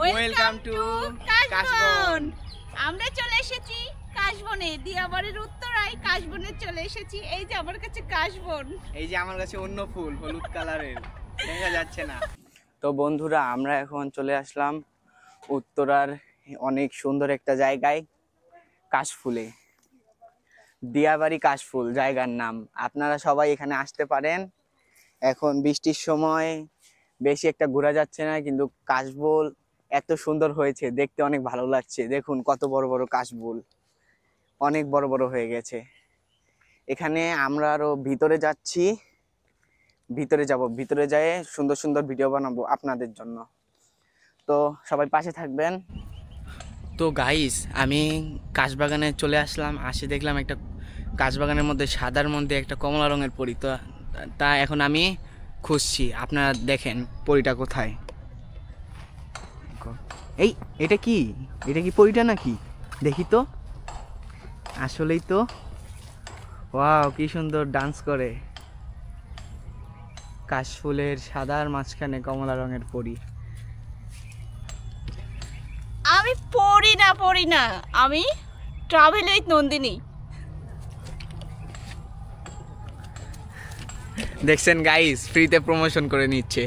Welcome to কাশবন। আমরা চলে এসেছি কাশবনে, দিয়াবাড়ির উত্তরায় কাশবনে চলে এসেছি। এই যে আমার কাছে কাশবন, এই যে আমার কাছে অন্য ফুল হলুদ কালারের, দেখা যাচ্ছে না। তো বন্ধুরা, আমরা এখন চলে আসলাম উত্তরার অনেক সুন্দর একটা জায়গায়, কাশফুলে, দিয়াবাড়ি কাশফুল জায়গার নাম। আপনারা সবাই এখানে আসতে পারেন। এখন বৃষ্টির সময় বেশি একটা ঘোরা যাচ্ছে না, কিন্তু কাশফুল এত সুন্দর হয়েছে, দেখতে অনেক ভালো লাগছে। দেখুন কত বড় বড় কাশফুল, অনেক বড় বড় হয়ে গেছে। এখানে আমরা আরো ভিতরে যাচ্ছি, ভিতরে যাব, ভিতরে যেয়ে সুন্দর সুন্দর ভিডিও বানাবো আপনাদের জন্য। তো সবাই পাশে থাকবেন। তো গাইস, আমি কাশবাগানে চলে আসলাম, আসে দেখলাম একটা কাশবাগানের মধ্যে সাদার মধ্যে একটা কমলা রঙের পরী। তো তা এখন আমি খুঁজছি, আপনারা দেখেন পরীটা কোথায়। এই এটা কি, এটা কি পরীটা নাকি? দেখি তো, আসলেই তো। ওয়াও, কি সুন্দর ডান্স করে। কাশফুলের সাদার মাঝখানে কমলা রঙের পরী। আমি পড়ি না, আমি ট্রাভেল উইথ নন্দিনী। দেখছেন গাইস, ফ্রিতে প্রমোশন করে নিচ্ছে।